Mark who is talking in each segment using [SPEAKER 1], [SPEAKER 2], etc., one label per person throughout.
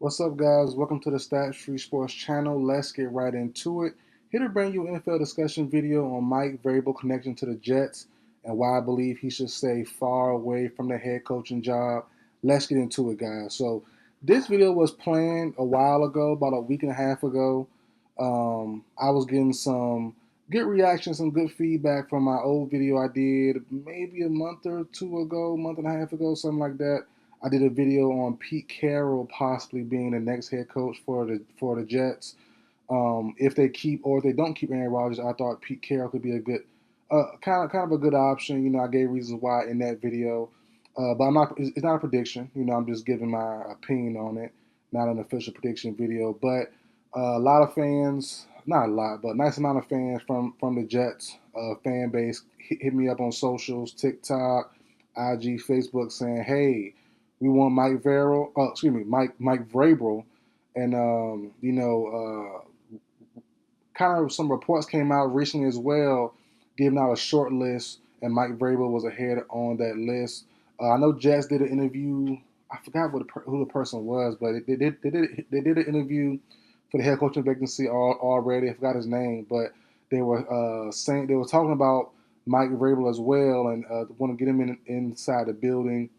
[SPEAKER 1] What's up, guys? Welcome to the Stats Free Sports channel. Let's get right into it. Here to bring you an NFL discussion video on Mike Vrabel connection to the Jets and why I believe he should stay far away from the head coaching job. Let's get into it, guys. So, this video was planned a while ago, about a week and a half ago. I was getting some good reactions, some good feedback from my old video I did maybe a month or two ago, month and a half ago, something like that. I did a video on Pete Carroll possibly being the next head coach for the Jets. If they keep or if they don't keep Aaron Rodgers, I thought Pete Carroll could be a good, kind of a good option. I gave reasons why in that video, but I'm not. It's not a prediction. I'm just giving my opinion on it, not an official prediction video. But a lot of fans, not a lot, but a nice amount of fans from the Jets fan base hit me up on socials, TikTok, IG, Facebook, saying, "Hey, we want Mike Vrabel. Excuse me, Mike Vrabel." And kind of some reports came out recently as well, giving out a short list, and Mike Vrabel was ahead on that list. I know Jets did an interview. I forgot who the person was, but they did an interview for the head coaching vacancy already. I forgot his name, but they were saying they were talking about Mike Vrabel as well, and want to get him inside the building.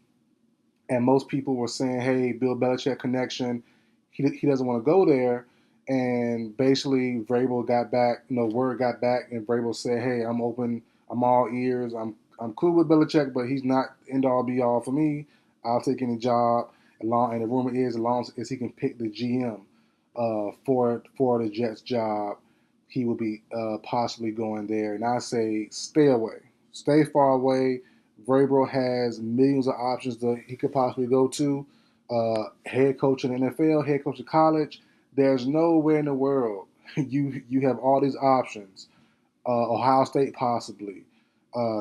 [SPEAKER 1] And most people were saying, "Hey, Bill Belichick connection. He doesn't want to go there." And basically, Vrabel got back. Word got back, and Vrabel said, "Hey, I'm open. I'm all ears. I'm cool with Belichick, but he's not end all be all for me. I'll take any job. And the rumor is, as long as he can pick the GM for the Jets job, he will be possibly going there." And I say, stay away, stay far away. Vrabel has millions of options that he could possibly go to. Head coach in the NFL, head coach in college. There's nowhere in the world you have all these options. Ohio State possibly,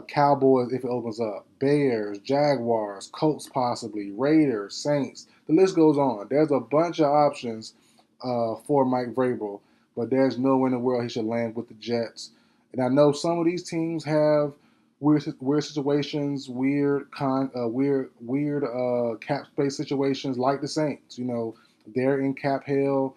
[SPEAKER 1] Cowboys if it opens up, Bears, Jaguars, Colts possibly, Raiders, Saints. The list goes on. There's a bunch of options for Mike Vrabel, but there's nowhere in the world he should land with the Jets. And I know some of these teams have weird situations, weird cap space situations like the Saints. They're in cap hell,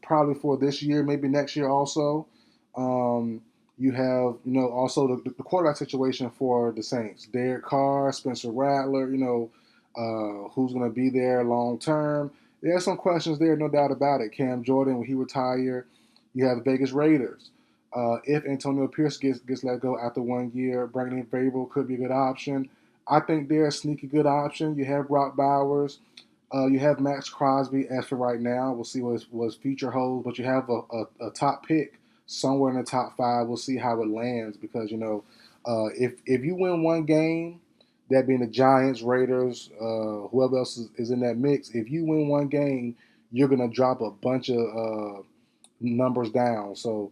[SPEAKER 1] probably for this year, maybe next year also. You have, also the quarterback situation for the Saints. Derek Carr, Spencer Rattler, who's going to be there long term. There's some questions there, no doubt about it. Cam Jordan, when he retired. You have the Vegas Raiders. If Antonio Pierce gets let go after 1 year, bringing in Vrabel could be a good option. I think they're a sneaky good option. You have Brock Bowers. You have Max Crosby. As for right now, we'll see what his future holds. But you have a top pick somewhere in the top five. We'll see how it lands because if you win one game, that being the Giants, Raiders, whoever else is in that mix, if you win one game, you're gonna drop a bunch of numbers down. So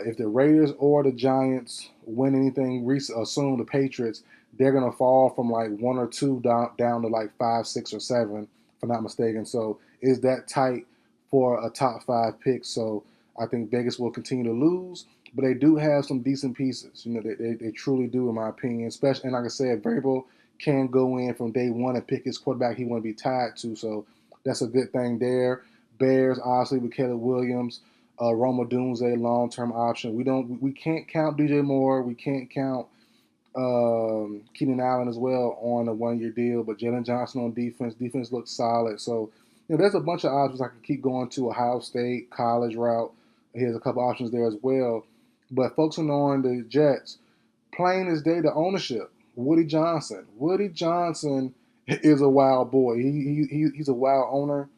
[SPEAKER 1] if the Raiders or the Giants win anything, assume the Patriots, they're gonna fall from like one or two down to like 5, 6, or 7, if I'm not mistaken. So is that tight for a top five pick? So I think Vegas will continue to lose, but they do have some decent pieces. They truly do, in my opinion. Especially, and like I said, Vrabel can go in from day one and pick his quarterback he want to be tied to. So that's a good thing there. Bears, obviously, with Caleb Williams. Roma Dunze, long-term option. We can't count DJ Moore. We can't count Keenan Allen as well on a 1 year deal. But Jalen Johnson on defense. Defense looks solid. So there's a bunch of options. I can keep going to Ohio State college route. Here's a couple options there as well. But focusing on the Jets, plain as day, the ownership. Woody Johnson. Woody Johnson is a wild boy. He's a wild owner.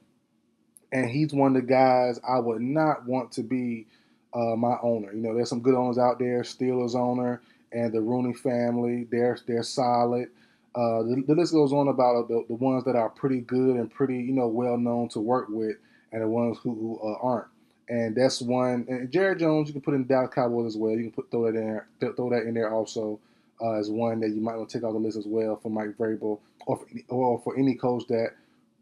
[SPEAKER 1] And he's one of the guys I would not want to be my owner. There's some good owners out there. Steelers owner and the Rooney family. They're solid. The list goes on about the ones that are pretty good and pretty well known to work with, and the ones who aren't. And that's one. And Jerry Jones, you can put in Dallas Cowboys as well. You can throw that in there also as one that you might want to take off the list as well for Mike Vrabel or for any coach that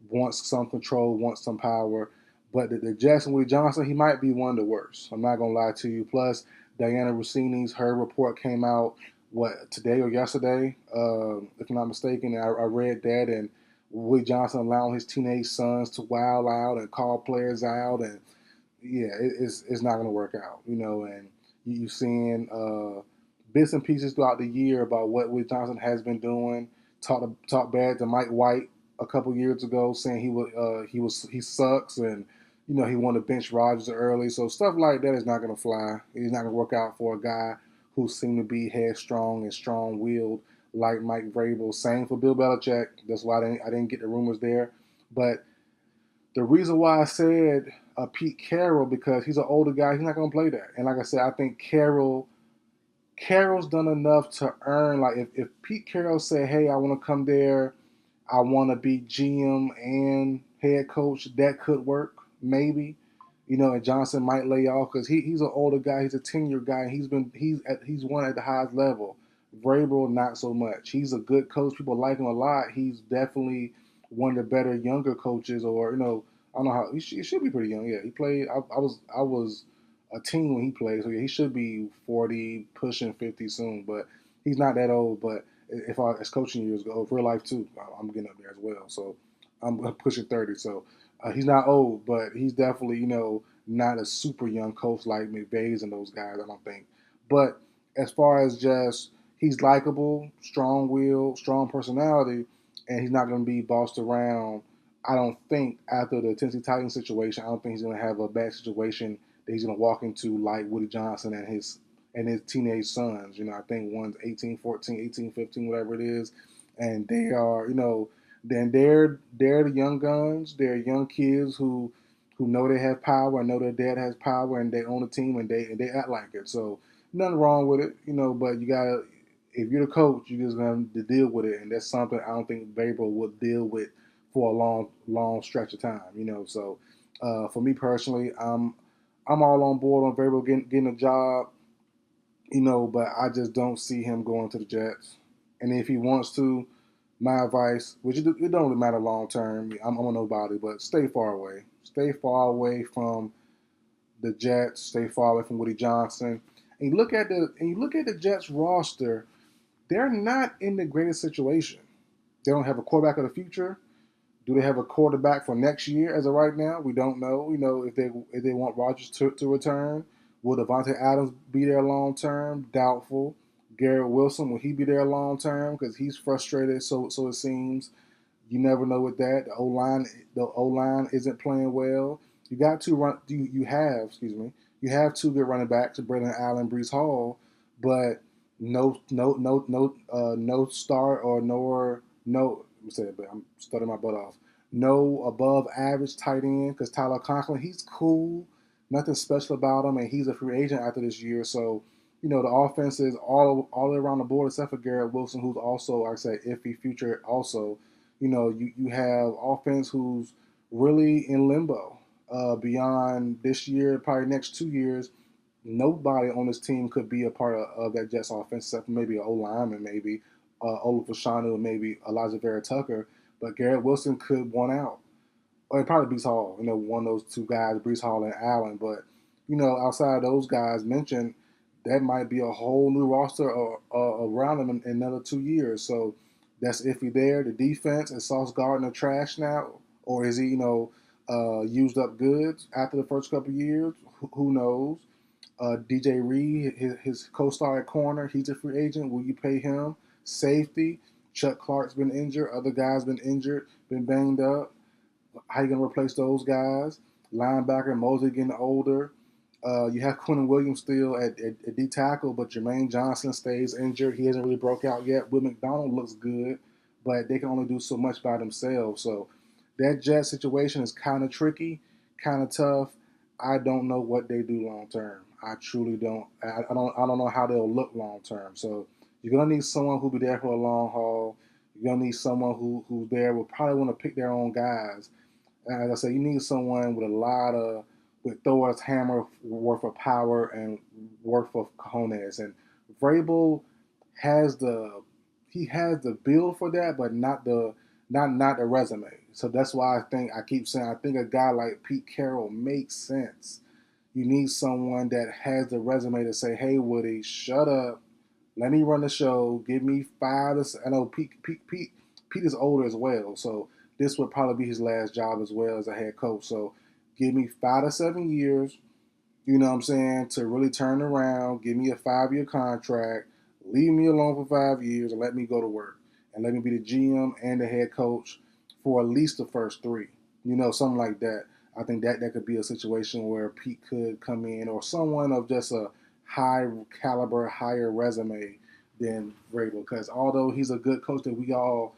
[SPEAKER 1] wants some control, wants some power. But the Jackson Woody Johnson, he might be one of the worst. I'm not gonna lie to you. Plus, Diana Rossini's her report came out today or yesterday, if I'm not mistaken. I read that, and Woody Johnson allowing his teenage sons to wild out and call players out, and yeah, it's not going to work out, And you're seeing bits and pieces throughout the year about what Woody Johnson has been doing. Talk bad to Mike White a couple years ago, saying he sucks, and he wanted to bench Rodgers early. So stuff like that is not going to fly. It's not going to work out for a guy who seemed to be headstrong and strong-willed like Mike Vrabel. Same for Bill Belichick. That's why I didn't get the rumors there, but the reason why I said Pete Carroll, because he's an older guy, he's not going to play that. And like I said, I think Carroll's done enough to earn. Like if Pete Carroll said, "Hey, I want to come there, I want to be GM and head coach," that could work maybe. And Johnson might lay off because he's an older guy. He's a tenured guy. He's won at the highest level. Vrabel, not so much. He's a good coach. People like him a lot. He's definitely one of the better younger coaches, or I don't know how he should be pretty young. Yeah, he played. I was a teen when he played, so yeah, he should be 40, pushing 50 soon. But he's not that old. But if I as coaching years go, real life too, I'm getting up there as well. So I'm pushing 30. So he's not old, but he's definitely not a super young coach like McVay's and those guys. I don't think. But as far as just he's likable, strong will, strong personality, and he's not going to be bossed around. I don't think after the Tennessee Titans situation, I don't think he's going to have a bad situation that he's going to walk into like Woody Johnson and his teenage sons. I think one's 18, 14, 18, 15, whatever it is, and they are, then they're the young guns. They're young kids who know they have power and know their dad has power and they own a team and they act like it. So nothing wrong with it, but you gotta if you're the coach, you're just gonna have to deal with it, and that's something I don't think Vrabel would deal with for a long stretch of time. So for me personally, I'm all on board on Vrabel getting a job, but I just don't see him going to the Jets. And if he wants to, my advice, which it don't really matter long term, I'm a nobody, but stay far away. Stay far away from the Jets. Stay far away from Woody Johnson. And you look at the Jets roster. They're not in the greatest situation. They don't have a quarterback of the future. Do they have a quarterback for next year? As of right now, we don't know. If they want Rodgers to return. Will Devontae Adams be there long term? Doubtful. Garrett Wilson, will he be there long term? Because he's frustrated. So it seems. You never know with that. The O line isn't playing well. You got two run. You have You have two good running backs, Brendan Allen, Brees Hall, but no star or nor no. Let me say it, but I'm stuttering my butt off. No above average tight end because Tyler Conklin, he's cool, nothing special about him, and he's a free agent after this year. So the offense is all around the board except for Garrett Wilson, who's also, like I said, iffy future. Also, you have offense who's really in limbo beyond this year, probably next 2 years. Nobody on this team could be a part of that Jets offense except for maybe an O lineman, maybe Olaf Fashanu, and maybe Elijah Vera Tucker. But Garrett Wilson could one out. Or probably Brees Hall, one of those two guys, Brees Hall and Allen. But, outside of those guys mentioned, that might be a whole new roster around them in another 2 years. So that's iffy there. The defense, is Sauce Gardner trash now? Or is he, used up goods after the first couple of years? Who knows? DJ Reed, his co-star at corner, he's a free agent. Will you pay him? Safety, Chuck Clark's been injured. Other guys been injured, been banged up. How you gonna replace those guys? Linebacker Mosley getting older. You have Quentin Williams still at D tackle, but Jermaine Johnson stays injured. He hasn't really broke out yet. Will McDonald looks good, but they can only do so much by themselves. So that Jet situation is kind of tricky, kind of tough. I don't know what they do long term. I truly don't. I don't know how they'll look long term. So you're gonna need someone who'll be there for a long haul. You're gonna need someone who's there will probably want to pick their own guys. And as I said, you need someone with Thor's hammer worth of power and worth of cojones. And Vrabel has the build for that, but not the resume. So that's why I keep saying I think a guy like Pete Carroll makes sense. You need someone that has the resume to say, "Hey Woody, shut up. Let me run the show. Give me five." I know Pete is older as well, so this would probably be his last job as well as a head coach. So give me 5 to 7 years, you know what I'm saying, to really turn around, give me a 5-year contract, leave me alone for 5 years, and let me go to work. And let me be the GM and the head coach for at least the first three. Something like that. I think that could be a situation where Pete could come in, or someone of just a high caliber, higher resume than Vrabel. Because although he's a good coach that we all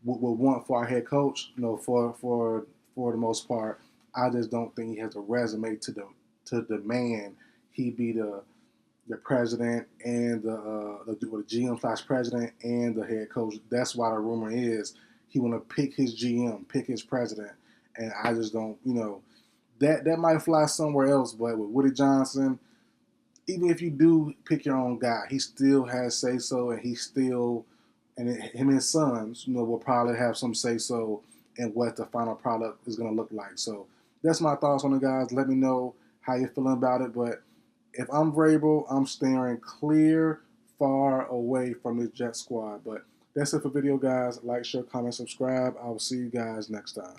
[SPEAKER 1] would want for our head coach, for the most part, I just don't think he has a resume to demand he be the president and the GM slash president and the head coach. That's why the rumor is he want to pick his GM, pick his president, and I just don't. That might fly somewhere else, but with Woody Johnson, even if you do pick your own guy, he still has say so, and him and his sons, will probably have some say so in what the final product is going to look like. So that's my thoughts on it, guys. Let me know how you're feeling about it. But if I'm Vrabel, I'm staring clear, far away from this Jet squad. But that's it for video, guys. Like, share, comment, subscribe. I will see you guys next time.